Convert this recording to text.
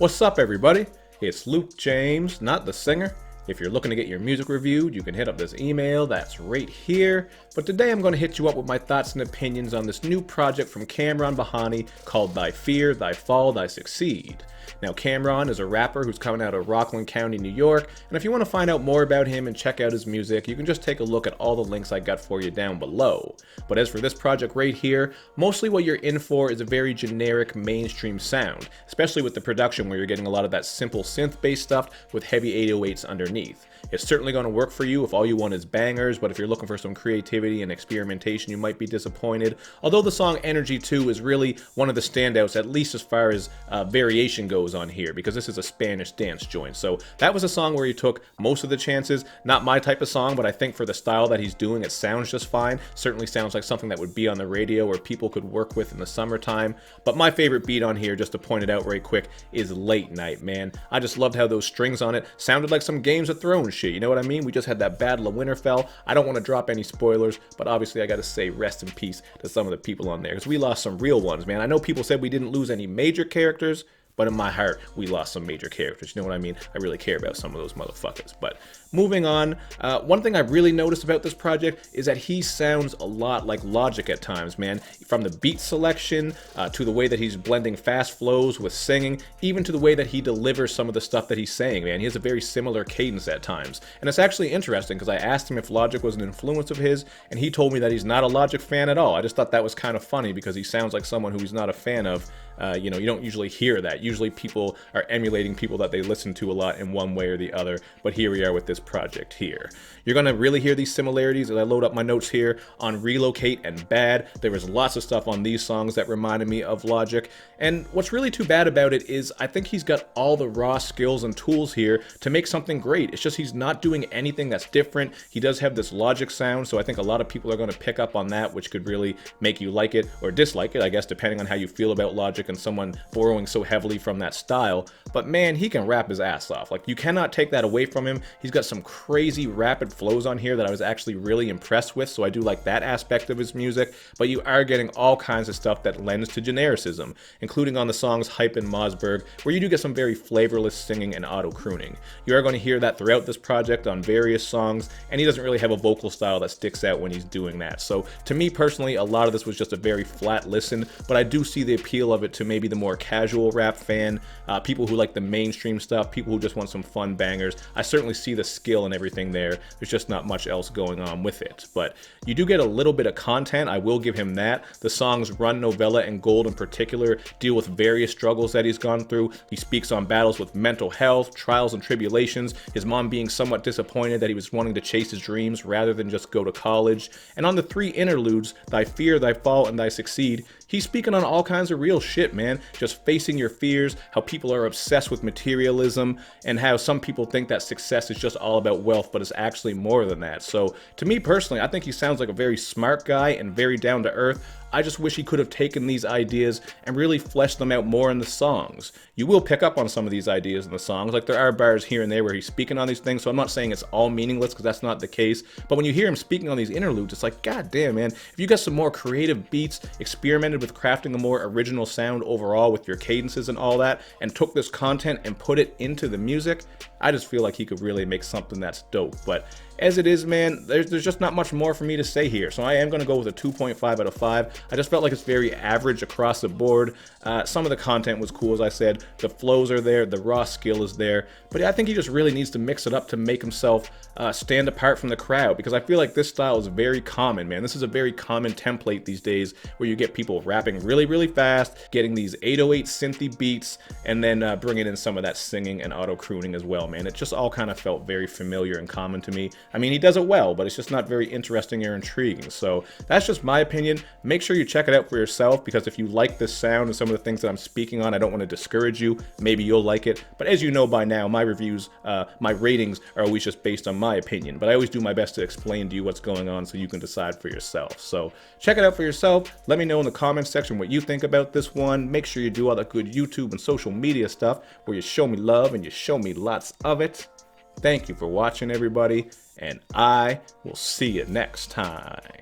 What's up, everybody? It's Luke James, not the singer. If you're looking to get your music reviewed, you can hit up this email that's right here. But today I'm going to hit you up with my thoughts and opinions on this new project from Kamron Bahani called Thy Fear, Thy Fall, Thy Succeed. Now, Kamron is a rapper who's coming out of Rockland County, New York, and if you want to find out more about him and check out his music, you can just take a look at all the links I got for you down below. But as for this project right here, mostly what you're in for is a very generic mainstream sound, especially with the production where you're getting a lot of that simple synth-based stuff with heavy 808s underneath. It's certainly going to work for you if all you want is bangers, but if you're looking for some creativity and experimentation, you might be disappointed. Although the song Energy 2 is really one of the standouts, at least as far as variation goes on here, because this is a Spanish dance joint. So that was a song where he took most of the chances. Not my type of song, but I think for the style that he's doing, it sounds just fine. Certainly sounds like something that would be on the radio or people could work with in the summertime. But my favorite beat on here, just to point it out right quick, is Late Night, man. I just loved how those strings on it sounded like some Games of Thrones shit, you know what I mean? We just had that Battle of Winterfell. I don't want to drop any spoilers, but obviously I gotta say rest in peace to some of the people on there, because we lost some real ones, man. I know people said we didn't lose any major characters, but in my heart, we lost some major characters. You know what I mean? I really care about some of those motherfuckers. But moving on, one thing I've really noticed about this project is that he sounds a lot like Logic at times, man. From the beat selection, to the way that he's blending fast flows with singing, even to the way that he delivers some of the stuff that he's saying, man. He has a very similar cadence at times. And it's actually interesting, because I asked him if Logic was an influence of his, and he told me that he's not a Logic fan at all. I just thought that was kind of funny, because he sounds like someone who he's not a fan of. You know, you don't usually hear that. Usually people are emulating people that they listen to a lot in one way or the other, but here we are with this project here. You're going to really hear these similarities as I load up my notes here on Relocate and Bad. There was lots of stuff on these songs that reminded me of Logic, and what's really too bad about it is I think he's got all the raw skills and tools here to make something great. It's just he's not doing anything that's different. He does have this Logic sound, so I think a lot of people are going to pick up on that, which could really make you like it or dislike it, I guess, depending on how you feel about Logic and someone borrowing so heavily from that style. But man, he can rap his ass off. Like, you cannot take that away from him. He's got some crazy rapid flows on here that I was actually really impressed with, so I do like that aspect of his music. But you are getting all kinds of stuff that lends to genericism, including on the songs Hype and Mossberg, where you do get some very flavorless singing and auto-crooning. You are going to hear that throughout this project on various songs, and he doesn't really have a vocal style that sticks out when he's doing that. So to me personally, a lot of this was just a very flat listen, but I do see the appeal of it to maybe the more casual rap fan, people who like the mainstream stuff, people who just want some fun bangers. I certainly see the skill and everything there. There's just not much else going on with it. But you do get a little bit of content, I will give him that. The songs Run, Novella, and Gold in particular deal with various struggles that he's gone through. He speaks on battles with mental health, trials and tribulations, his mom being somewhat disappointed that he was wanting to chase his dreams rather than just go to college. And on the 3 interludes, Thy Fear, Thy Fall, and Thy Succeed, he's speaking on all kinds of real shit, man. Just facing your fears, how people are obsessed with materialism, and how some people think that success is just all about wealth, but it's actually more than that. So to me personally, I think he sounds like a very smart guy and very down to earth. I just wish he could have taken these ideas and really fleshed them out more in the songs. You will pick up on some of these ideas in the songs, like there are bars here and there where he's speaking on these things, so I'm not saying it's all meaningless, because that's not the case. But when you hear him speaking on these interludes, it's like, god damn, man, if you got some more creative beats, experimented with crafting a more original sound overall with your cadences and all that, and took this content and put it into the music, I just feel like he could really make something that's dope. But as it is, man, there's just not much more for me to say here, so I am going to go with a 2.5 out of 5. I just felt like it's very average across the board. Some of the content was cool, as I said. The flows are there, the raw skill is there, but I think he just really needs to mix it up to make himself stand apart from the crowd, because I feel like this style is very common, man. This is a very common template these days, where you get people rapping really, really fast, getting these 808 synthy beats, and then bringing in some of that singing and auto-crooning as well, man. It just all kind of felt very familiar and common to me. I mean, he does it well, but it's just not very interesting or intriguing. So that's just my opinion. Make sure you check it out for yourself, because if you like this sound and some of the things that I'm speaking on, I don't want to discourage you. Maybe you'll like it. But as you know by now, my reviews, my ratings are always just based on my opinion. But I always do my best to explain to you what's going on so you can decide for yourself. So check it out for yourself. Let me know in the comments section what you think about this one. Make sure you do all that good YouTube and social media stuff where you show me love and you show me lots of it. Thank you for watching, everybody, and I will see you next time.